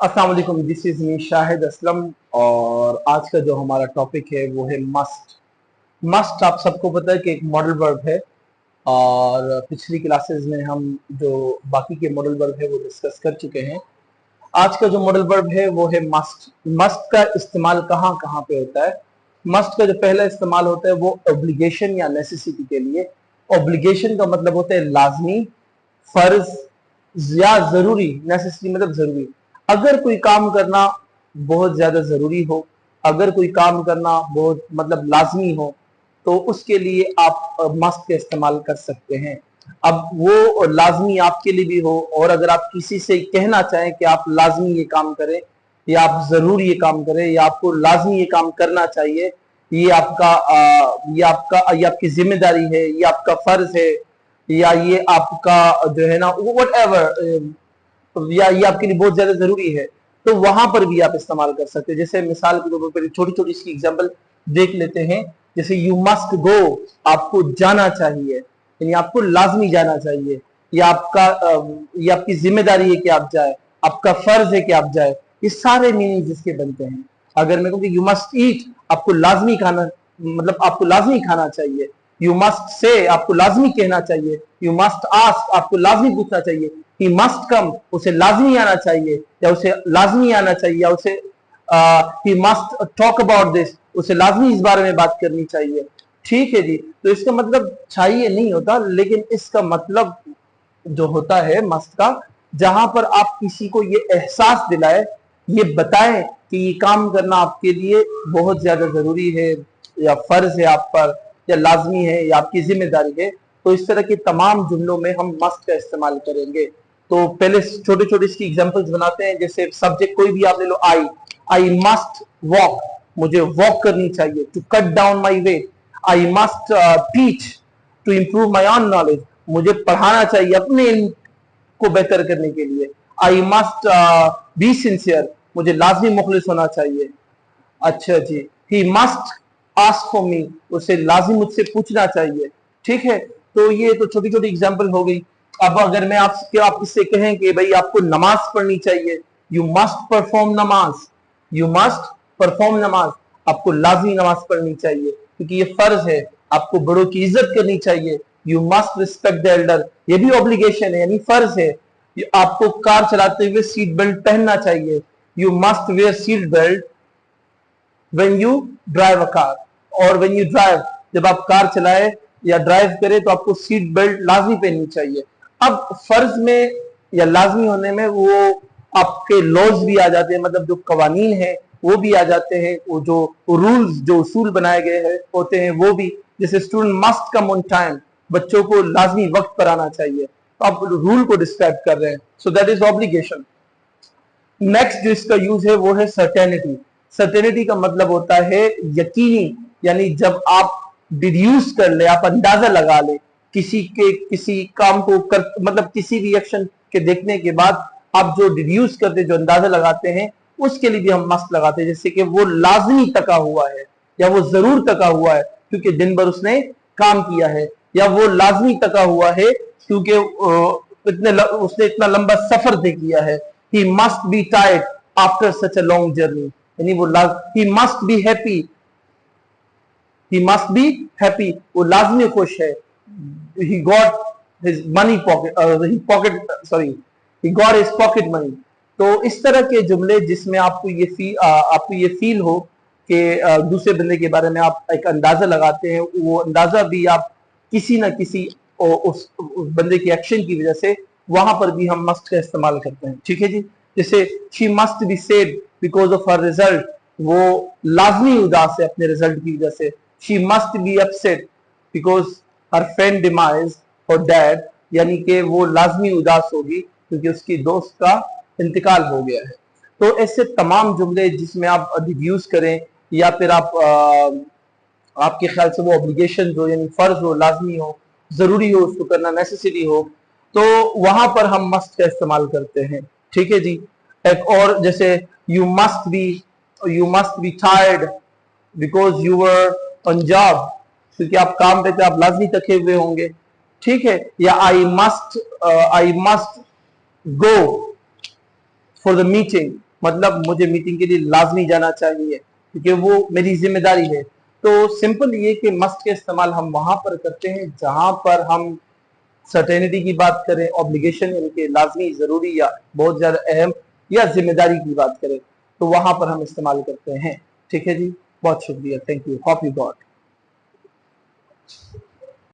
अस्सलाम वालेकुम, this is me Shahid Aslam. और आज का जो हमारा टॉपिक है वो है मस्ट। मस्ट आप सबको पता है कि एक मॉडल वर्ब है। और पिछली क्लासेस में हम जो बाकी के मॉडल वर्ब है वो डिस्कस कर चुके हैं। आज का जो मॉडल वर्ब है वो है मस्ट। मस्ट का इस्तेमाल कहाँ कहाँ पे होता है? मस्ट का जो पहला इस्तेमाल होता है वो ऑब्लिगेशन या नेसेसिटी के लिए। ऑब्लिगेशन का मतलब होता है लाजमी, फर्ज या जरूरी। नेसेसिटी मतलब जरूरी। अगर कोई काम करना बहुत ज्यादा जरूरी हो, अगर कोई काम करना बहुत मतलब लाजमी हो, तो उसके लिए आप मस्ट का इस्तेमाल कर सकते हैं। अब वो लाजमी आपके लिए भी हो, और अगर आप किसी से कहना चाहें कि आप लाजमी ये काम करें, या आप जरूर ये काम करें, या आपको लाजमी ये काम करना चाहिए, ये आपकी जिम्मेदारी है, ये आपका फर्ज है, या ये आपका जो है ना वट एवर, या ये आपके लिए बहुत ज्यादा जरूरी है, तो वहां पर भी आप इस्तेमाल कर सकते हैं। जैसे मिसाल के तौर पर छोटी छोटी इसकी एग्जांपल देख लेते हैं। जैसे यू मस्ट गो, आपको जाना चाहिए, यानी आपको लाजमी जाना चाहिए, ये आपकी जिम्मेदारी है कि आप जाए, आपका फर्ज है कि आप जाए। ये सारे मीनिंग जिसके बनते हैं। अगर मैं कहूँ कि यू मस्ट ईट, आपको लाजमी खाना, मतलब आपको लाजमी खाना चाहिए। यू मस्ट से, आपको लाजमी कहना चाहिए। यू मस्ट आस्क, आपको लाजमी पूछना चाहिए। ही मस्ट कम, उसे लाजमी आना चाहिए, या उसे लाजमी आना चाहिए, या उसे he must talk about this, उसे लाजमी इस बारे में बात करनी चाहिए। ठीक है जी। तो इसका मतलब चाहिए नहीं होता, लेकिन इसका मतलब जो होता है मस्ट का, जहां पर आप किसी को ये एहसास दिलाए, ये बताएं कि ये काम करना आपके लिए बहुत ज्यादा जरूरी है, या फर्ज है आप पर, या लाजमी है, या आपकी जिम्मेदारी है। तो इस तरह के तमाम जुमलों में हम मस्ट का इस्तेमाल करेंगे। तो पहले छोटे छोटे इसकी एग्जांपल्स बनाते हैं। जैसे सब्जेक्ट कोई भी आप ले लो, आई मस्ट वॉक, मुझे वॉक करनी चाहिए। To cut down my weight, I must teach to improve my own knowledge, मुझे पढ़ाना चाहिए अपने इल्म को बेहतर करने के लिए। आई मस्ट बी सिंसियर, मुझे लाजमी मुखलिस होना चाहिए। अच्छा जी। He must ask for me, उसे लाजिम मुझसे पूछना चाहिए। ठीक है। तो ये तो छोटी छोटी एग्जांपल हो गई। अब अगर मैं आप इससे कहें कि भाई आपको नमाज पढ़नी चाहिए, यू मस्ट परफॉर्म नमाज, यू मस्ट परफॉर्म नमाज, आपको लाजमी नमाज पढ़नी चाहिए क्योंकि ये फर्ज है। आपको बड़ों की इज्जत करनी चाहिए, you must respect the Elder, ये भी ऑब्लिगेशन है यानी फर्ज है। आपको कार चलाते हुए सीट बेल्ट पहनना चाहिए, you must where seat belt when you drive a car। और when you drive, जब आप कार चलाए या ड्राइव करें तो आपको सीट बेल्ट लाजमी पहननी चाहिए। अब फर्ज में या लाजमी होने में वो आपके लॉज भी आ जाते हैं, मतलब जो कवानीन है वो भी आ जाते हैं, वो जो रूल्स जो उसूल बनाए गए हैं होते हैं वो भी। जैसे student must come on time, बच्चों को लाजमी वक्त पर आना चाहिए, तो आप रूल को डिस्क्राइब कर रहे हैं। So that is obligation. Next जो इसका यूज है वो है सर्टेनिटी। सर्टेनिटी का मतलब होता है यकीनी, यानी जब आप डिड्यूस कर ले, आप अंदाजा लगा ले किसी काम को कर, मतलब किसी भी एक्शन के देखने के बाद आप जो डिड्यूस करते, जो अंदाजा लगाते हैं, उसके लिए भी हम मस्ट लगाते हैं। जैसे कि वो लाजमी तका हुआ है, या वो जरूर तका हुआ है क्योंकि दिन भर उसने काम किया है, या वो लाजमी तका हुआ है क्योंकि उसने इतना लंबा सफर तय किया है। He must be tired after such a long journey, यानी वो he must be happy, he must be happy, वो लाजमी खुश है। he got his money pocket, he got his pocket money। तो इस तरह के जुमले जिसमें आपको ये फील हो कि दूसरे बंदे के बारे में आप एक अंदाजा लगाते हैं, वो अंदाजा भी आप किसी ना किसी उस बंदे के एक्शन की वजह से, वहां पर भी हम मस्ट का इस्तेमाल करते हैं। ठीक है जी। जैसे she must be sad because of her result, वो लाजमी उदास है अपने रिजल्ट की वजह से। She must be upset because her friend demise और डैड, यानी कि वो लाजमी उदास होगी क्योंकि उसकी दोस्त का इंतकाल हो गया है। तो ऐसे तमाम जुमले जिसमें आप डिड्यूस करें, या फिर आपके ख्याल से वो ऑब्लिगेशन हो, यानी फर्ज हो, लाजमी हो, जरूरी हो, उसको करना नेसेसरी हो, तो वहां पर हम मस्ट का इस्तेमाल करते हैं। ठीक है जी। एक और जैसे you must be tired because you were on job, क्योंकि आप काम पे थे, आप लाजमी थके हुए होंगे। ठीक है। या I must go for the meeting, मतलब मुझे मीटिंग के लिए लाजमी जाना चाहिए क्योंकि वो मेरी जिम्मेदारी है। तो सिंपल ये कि मस्ट का इस्तेमाल हम वहां पर करते हैं जहां पर हम सर्टेनिटी की बात करें, ऑब्लिगेशन यानी कि लाजमी, जरूरी या बहुत ज्यादा अहम, या जिम्मेदारी की बात करें, तो वहां पर हम इस्तेमाल करते हैं। ठीक है जी, बहुत शुक्रिया, thank you, hope you got.